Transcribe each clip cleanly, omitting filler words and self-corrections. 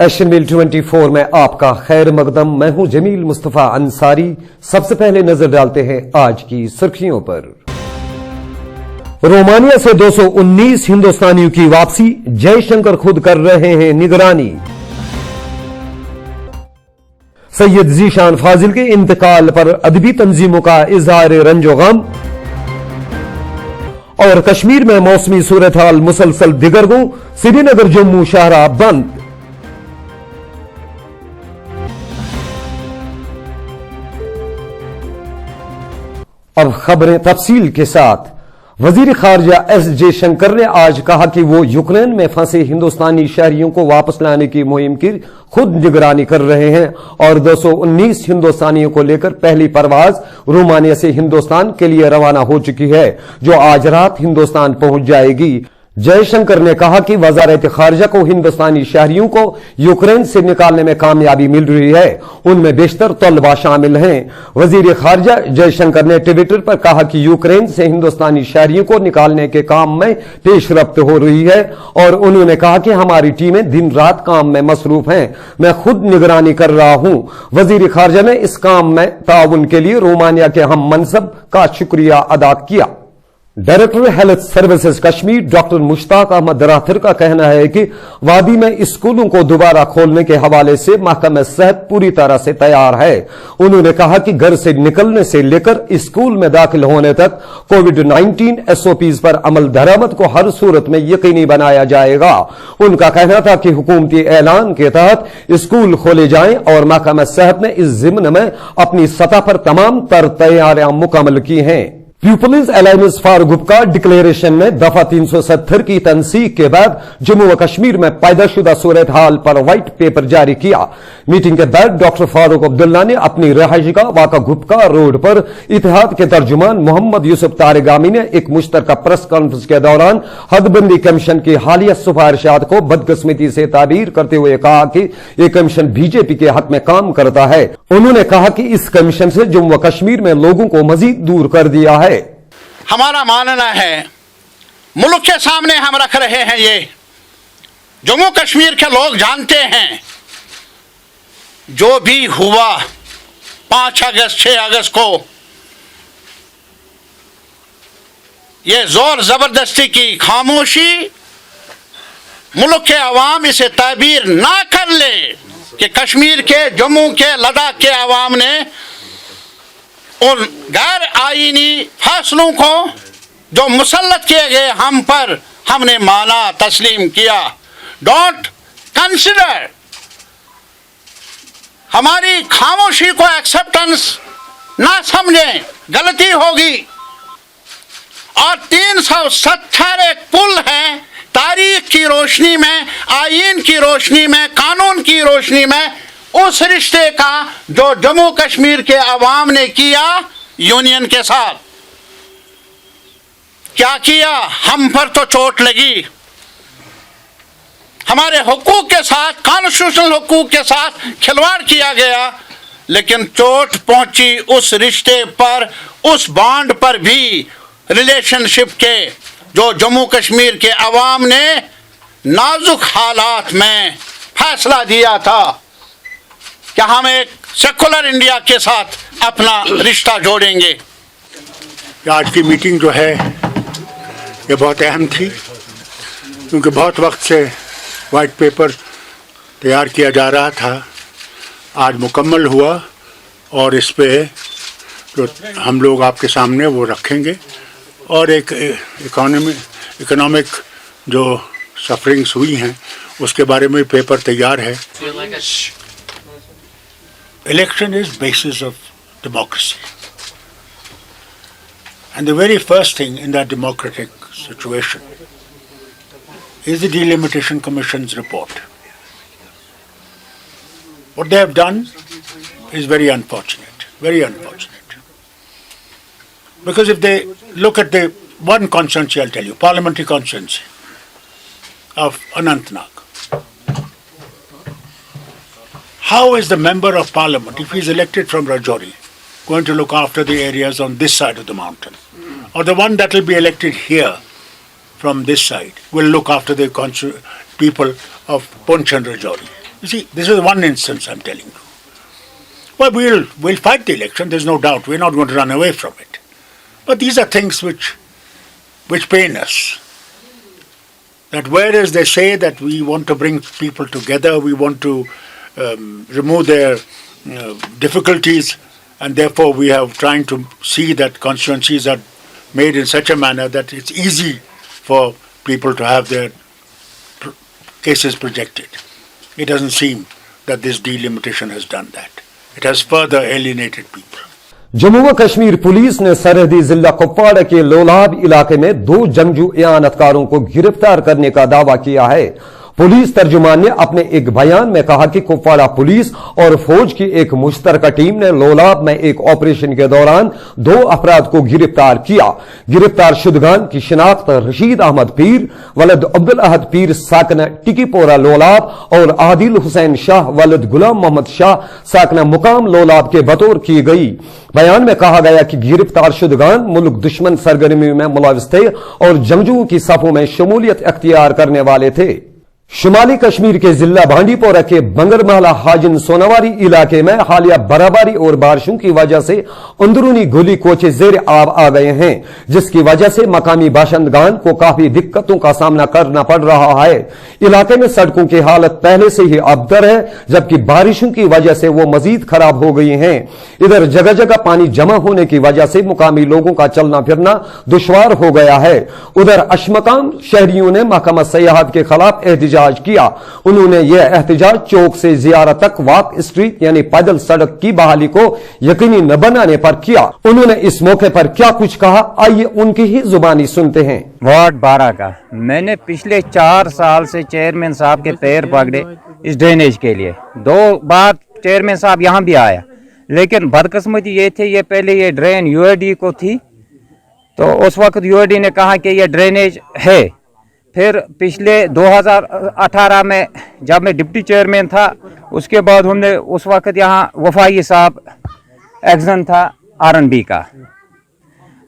Asian میل 24 میں آپ کا خیر مقدم. میں ہوں جمیل مصطفیٰ انصاری. سب سے پہلے نظر ڈالتے ہیں آج کی سرخیوں پر. رومانیہ سے 219 ہندوستانیوں کی واپسی. جے شنکر خود کر رہے ہیں نگرانی. سید ذیشان فاضل کے انتقال پر ادبی تنظیموں کا اظہار رنج و غم. اور کشمیر میں موسمی صورتحال مسلسل دگرگوں. سری نگر جموں شاہراہ بند. اب خبریں تفصیل کے ساتھ. وزیر خارجہ ایس جے شنکر نے آج کہا کہ وہ یوکرین میں پھنسے ہندوستانی شہریوں کو واپس لانے کی مہم کی خود نگرانی کر رہے ہیں اور 219 ہندوستانیوں کو لے کر پہلی پرواز رومانیہ سے ہندوستان کے لیے روانہ ہو چکی ہے جو آج رات ہندوستان پہنچ جائے گی. جے شنکر نے کہا کہ وزارت خارجہ کو ہندوستانی شہریوں کو یوکرین سے نکالنے میں کامیابی مل رہی ہے. ان میں بیشتر طلباء شامل ہیں. وزیر خارجہ جے شنکر نے ٹویٹر پر کہا کہ یوکرین سے ہندوستانی شہریوں کو نکالنے کے کام میں پیش رفت ہو رہی ہے اور انہوں نے کہا کہ ہماری ٹیمیں دن رات کام میں مصروف ہیں. میں خود نگرانی کر رہا ہوں. وزیر خارجہ نے اس کام میں تعاون کے لیے رومانیہ کے ہم منصب کا شکریہ ادا کیا. Director health services Kashmir doctor Mushtaq Ahmad دراتر کا کہنا ہے کہ وادی میں اسکولوں کو دوبارہ کھولنے کے حوالے سے محکمہ صحت پوری طرح سے تیار ہے. انہوں نے کہا کہ گھر سے نکلنے سے لے کر اسکول میں داخل ہونے تک کووڈ-19 SOPs پر عمل درآمد کو ہر صورت میں یقینی بنایا جائے گا. ان کا کہنا تھا کہ حکومتی اعلان کے تحت اسکول کھولے جائیں اور محکمہ صحت نے اس ضمن میں اپنی سطح پر تمام تر تیاریاں مکمل کی ہیں. پیپلز الائنس فار گپکا ڈکلیریشن میں دفعہ 370 کی تنسیق کے بعد جموں و کشمیر میں پیدا شدہ صورتحال پر وائٹ پیپر جاری کیا. میٹنگ کے بعد ڈاکٹر فاروق عبداللہ نے اپنی رہائش گاہ واقع گپکا روڈ پر اتحاد کے ترجمان محمد یوسف طارگامی نے ایک مشترکہ پریس کانفرنس کے دوران حد بندی کمیشن کی حالیہ سفارشات کو بدقسمتی سے تعبیر کرتے ہوئے کہا کہ یہ کمیشن بی جے پی کے حق میں کام کرتا ہے. انہوں نے کہا کہ اس کمیشن سے جموں و کشمیر میں لوگوں کو مزید دور کر دیا ہے. ہمارا ماننا ہے ملک کے سامنے ہم رکھ رہے ہیں. یہ جموں کشمیر کے لوگ جانتے ہیں جو بھی ہوا 5 اگست 6 اگست کو یہ زور زبردستی کی خاموشی ملک کے عوام اسے تعبیر نہ کر لے کہ کشمیر کے جموں کے لداخ کے عوام نے ان غیر آئینی فیصلوں کو جو مسلط کیے گئے ہم پر ہم نے مانا تسلیم کیا. ڈونٹ کنسیڈر ہماری خاموشی کو ایکسپٹنس نہ سمجھیں, غلطی ہوگی. اور 370 ایک پل ہے تاریخ کی روشنی میں, آئین کی روشنی میں, قانون کی روشنی میں اس رشتے کا جو جموں کشمیر کے عوام نے کیا یونین کے ساتھ. کیا کیا؟ ہم پر تو چوٹ لگی, ہمارے حقوق کے ساتھ, کانسٹیٹیوشنل حقوق کے ساتھ کھلواڑ کیا گیا, لیکن چوٹ پہنچی اس رشتے پر, اس بانڈ پر بھی, ریلیشن شپ کے جو جموں کشمیر کے عوام نے نازک حالات میں فیصلہ دیا تھا کہ ہم ایک سیکولر انڈیا کے ساتھ اپنا رشتہ جوڑیں گے. آج کی میٹنگ جو ہے یہ بہت اہم تھی کیونکہ بہت وقت سے وائٹ پیپر تیار کیا جا رہا تھا. آج مکمل ہوا اور اس پہ جو ہم لوگ آپ کے سامنے وہ رکھیں گے اور ایک اکنامک جو سفرنگس ہوئی ہیں اس کے بارے میں پیپر تیار ہے. Election is basis of democracy. And the very first thing in that democratic situation is the Delimitation Commission's report. What they have done is very unfortunate, very unfortunate. Because if they look at the one constituency, I'll tell you, parliamentary constituency of Anantnag, how is the member of parliament, if he is elected from Rajouri, going to look after the areas on this side of the mountain? Or the one that will be elected here from this side will look after the people of Poonch and Rajouri? You see, this is one instance I'm telling you. Well, we'll fight the election, there's no doubt. We're not going to run away from it. But these are things which pain us. That whereas they say that we want to bring people together, we want to remove their difficulties, and therefore we are trying to see that constituencies are made in such a manner that it's easy for people to have their cases projected. It doesn't seem that this delimitation has done that. It has further alienated people. Jammu व Kashmir police ने सरहदी जिला कुपवाड़ा के लोलाब इलाके में 2 जंगजू इयानतकारों को गिरफ्तार करने का दावा किया है। पुलिस तर्जुमान ने अपने एक बयान में कहा कि कुपवाड़ा पुलिस और फौज की एक मुश्तरका टीम ने लोलाब में एक ऑपरेशन के दौरान 2 अफराद को गिरफ्तार किया। गिरफ्तार शुदगान की शिनाख्त रशीद अहमद पीर वलद अब्दुल अहद पीर साकना टिकीपोरा लोलाब और आदिल हुसैन शाह वलद गुलाम मोहम्मद शाह साकना मुकाम लोलाब के बतौर की गई। बयान में कहा गया कि गिरफ्तार शुदगान मुल्क दुश्मन सरगर्मी में मुलविस थे और जंगजुओं की सफों में शमूलियत अख्तियार करने वाले थे। शुमाली कश्मीर के जिला बांडीपोरा के बंगरमाला हाजिन सोनावारी इलाके में हालिया बर्फबारी और बारिशों की वजह से अंदरूनी गली कोचे जेर आब आ गए हैं, जिसकी वजह से मकामी बाशिंदगान को काफी दिक्कतों का सामना करना पड़ रहा है। इलाके में सड़कों की हालत पहले से ही अबतर है, जबकि बारिशों की वजह से वो मजीद खराब हो गई हैं। इधर जगह जगह पानी जमा होने की वजह से मुकामी लोगों का चलना फिरना दुश्वार हो गया है। उधर अशमकान शहरियों ने महकमा सयाहत के खिलाफ एहतजाज किया। उन्होंने यह एहतजाज चौक से जियारत तक वॉक स्ट्रीट यानी पैदल सड़क की बहाली को यकीनी न बनाने पर किया। उन्होंने इस मौके पर क्या कुछ कहा, आइए उनकी ही जुबानी सुनते हैं। वार्ड 12 का मैंने पिछले 4 साल से चेयरमैन साहब के पैर पकड़े इस ड्रेनेज के लिए। 2 बार चेयरमैन साहब यहाँ भी आया, लेकिन बदकिस्मती ये थे, ये पहले ये ड्रेन यूएडी को थी, तो उस वक्त यूएडी ने कहा कि ये ड्रेनेज है। फिर पिछले 2018 में जब मैं डिप्टी चेयरमैन था, उसके बाद हमने उस वक्त यहाँ वफाई साहब एक्शन था आरएनबी का,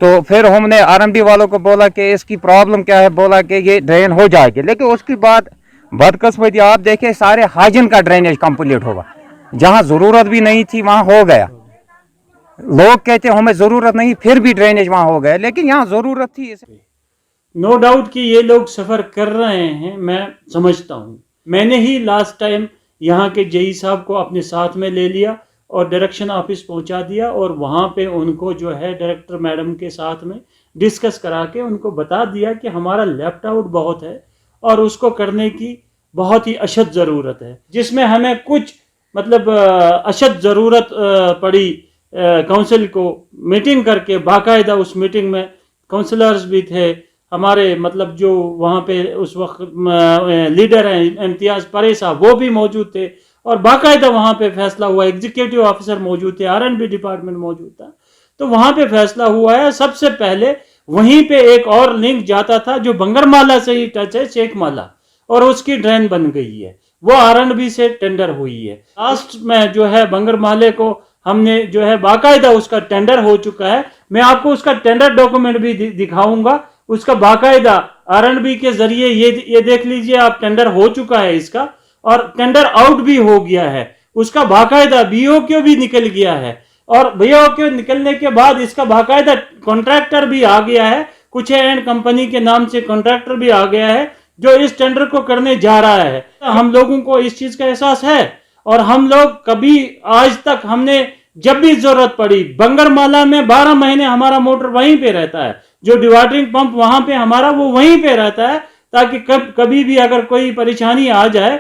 तो फिर हमने आरएनबी वालों को बोला कि इसकी प्रॉब्लम क्या है, बोला कि ये ड्रेन हो जाएगी। लेकिन उसके बाद बदकिस्मती आप देखें सारे हाजिन का ड्रेनेज कंप्लीट होगा, जहाँ ज़रूरत भी नहीं थी वहाँ हो गया। लोग कहते हमें ज़रूरत नहीं, फिर भी ड्रेनेज वहाँ हो गया, लेकिन यहाँ ज़रूरत थी। नो डाउट कि ये लोग सफ़र कर रहे हैं, मैं समझता हूँ। मैंने ही लास्ट टाइम यहाँ के जेई साहब को अपने साथ में ले लिया और डायरेक्शन ऑफिस पहुँचा दिया, और वहाँ पे उनको जो है डायरेक्टर मैडम के साथ में डिस्कस करा के उनको बता दिया कि हमारा लेफ्ट आउट बहुत है और उसको करने की बहुत ही अशद ज़रूरत है, जिसमें हमें कुछ मतलब अशद ज़रूरत पड़ी। काउंसिल को मीटिंग करके बाकायदा उस मीटिंग में काउंसलर्स भी थे हमारे, मतलब जो वहाँ पे उस वक्त लीडर हैं इम्तियाज़ परे साहब, वो भी मौजूद थे, और बाकायदा वहाँ पे फैसला हुआ। एग्जीक्यूटिव ऑफिसर मौजूद थे, आरएनबी डिपार्टमेंट मौजूद था, तो वहाँ पे फैसला हुआ है। सबसे पहले वहीं पे एक और लिंक जाता था जो बंगरमाला से ही टच है, शेख माला, और उसकी ड्रेन बन गई है, वो आरएनबी से टेंडर हुई है। लास्ट में जो है बंगरमाले को हमने जो है बाकायदा उसका टेंडर हो चुका है। मैं आपको उसका टेंडर डॉक्यूमेंट भी दिखाऊंगा, उसका बाकायदा आरएनबी के जरिए ये देख लीजिए आप, टेंडर हो चुका है इसका, और टेंडर आउट भी हो गया है। उसका बाकायदा बीओक्यू भी निकल गया है, और बीओक्यू निकलने के बाद इसका बाकायदा कॉन्ट्रैक्टर भी आ गया है, कुछ एंड कंपनी के नाम से कॉन्ट्रैक्टर भी आ गया है जो इस टेंडर को करने जा रहा है। हम लोगों को इस चीज का एहसास है, और हम लोग कभी आज तक हमने जब भी जरूरत पड़ी, बंगरमाला में 12 महीने हमारा मोटर वहीं पे रहता है, जो डिवाटरिंग पंप वहां पे हमारा वो वहीं पे रहता है, ताकि कभी भी अगर कोई परेशानी आ जाए।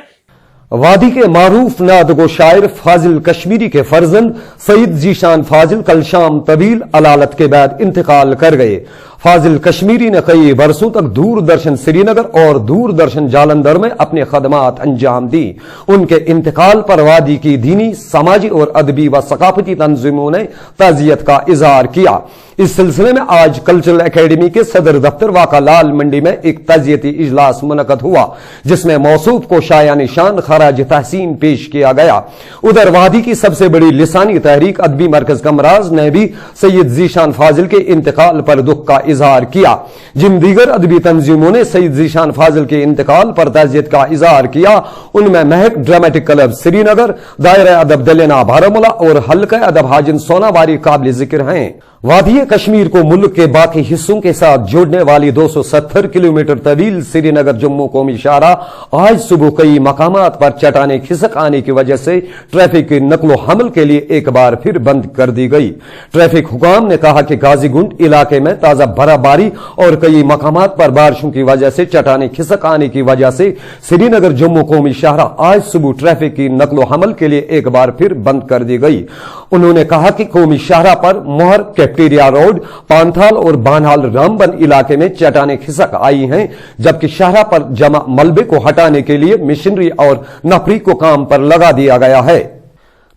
वादी के मारूफ नादगो शायर फाजिल कश्मीरी के फर्जंद सईद जीशान फाजिल कल शाम तवील अलालत के बाद इंतकाल कर गए। फाजिल कश्मीरी ने कई बरसों तक दूरदर्शन श्रीनगर और दूरदर्शन जालंधर में अपने खदमात अंजाम दी। उनके इंतकाल पर वादी की दीनी, समाजी और अदबी व सकाफती तंजीमों ने ताजियत का इजहार किया। इस सिलसिले में आज कल्चरल एकेडमी के सदर दफ्तर वाका लाल मंडी में एक ताजियती इजलास मुनक़द हुआ, जिसमें मौसूफ को शायान शान खराज तहसीन पेश किया गया। उधर वादी की सबसे बड़ी लिसानी तहरीक अदबी मरकज कमराज ने भी सैयद जीशान फाजिल के इंतकाल पर दुख का इजहार किया। जिन दीगर अदबी तंजीमों ने सईद ज़ीशान फाजिल के इंतकाल पर ताज़ियत का इजहार किया, उनमें महक ड्रामेटिक क्लब श्रीनगर, दायरा अदब दलेना बारामूला और हल्का अदब हाजिन सोनावारी काबिल जिक्र हैं। वादी कश्मीर को मुल्क के बाकी हिस्सों के साथ जोड़ने वाली 270 किलोमीटर तवील श्रीनगर जम्मू कौमी शाहराह आज सुबह कई मकामात पर चट्टानें खिसक आने की वजह से ट्रैफिक की नकलो हमल के लिए एक बार फिर बंद कर दी गई। ट्रैफिक हुकाम ने कहा कि गाजीगुंड इलाके में ताजा बर्फबारी और कई मकामात पर बारिशों की वजह से चट्टानें खिसक आने की वजह से श्रीनगर जम्मू कौमी शाहराह आज सुबह ट्रैफिक की नकलो हमल के लिए एक बार फिर बंद कर दी गई। उन्होंने कहा कि कौमी शाहराह पर मोहर, कैप्टेरिया रोड, पांथाल और बानहाल रामबन इलाके में चट्टानें खिसक आई हैं, जबकि शाहराह पर जमा मलबे को हटाने के लिए मशीनरी और नफरी को काम पर लगा दिया गया है।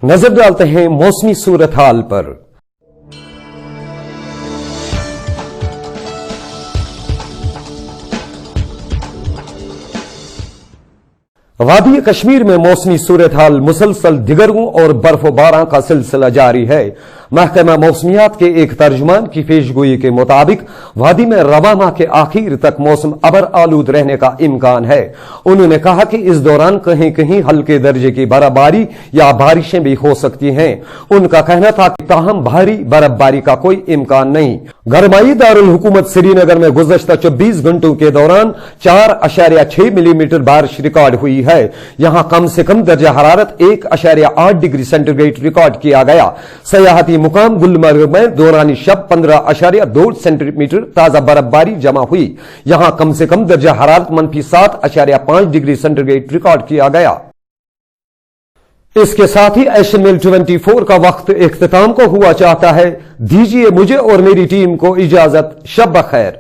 नजर डालते हैं मौसमी सूरत हाल पर। वादी कश्मीर में मौसमी सूरत हाल मुसलसल दिगरों और बर्फबारी का सिलसिला जारी है। महकमा मौसमियात के एक तर्जुमान की पेशगोई के मुताबिक वादी में रवा माह के आखिर तक मौसम अबर आलूद रहने का इम्कान है। उन्होंने कहा कि इस दौरान कहीं कहीं हल्के दर्जे की बर्फबारी या बारिशें भी हो सकती हैं। उनका कहना था कि ताहम भारी बर्फबारी का कोई इम्कान नहीं। गरमाई दारुल हुकूमत श्रीनगर में गुज़श्ता 24 घंटों के दौरान 4.6 मिलीमीटर बारिश रिकॉर्ड हुई है। यहां कम से कम दर्जा हरारत 1.8 डिग्री सेंटीग्रेड रिकॉर्ड किया गया। सयाहती मुकाम गुलमर्ग में दौरानी शब 15.2 सेंटीमीटर ताजा बर्फबारी जमा हुई। यहां कम से कम दर्जा हरारत -7.5 डिग्री सेंटीग्रेड रिकॉर्ड किया गया। इसके साथ ही एशियन मेल 24 का वक्त इख्तिताम को हुआ चाहता है। दीजिए मुझे और मेरी टीम को इजाजत। शब बखैर।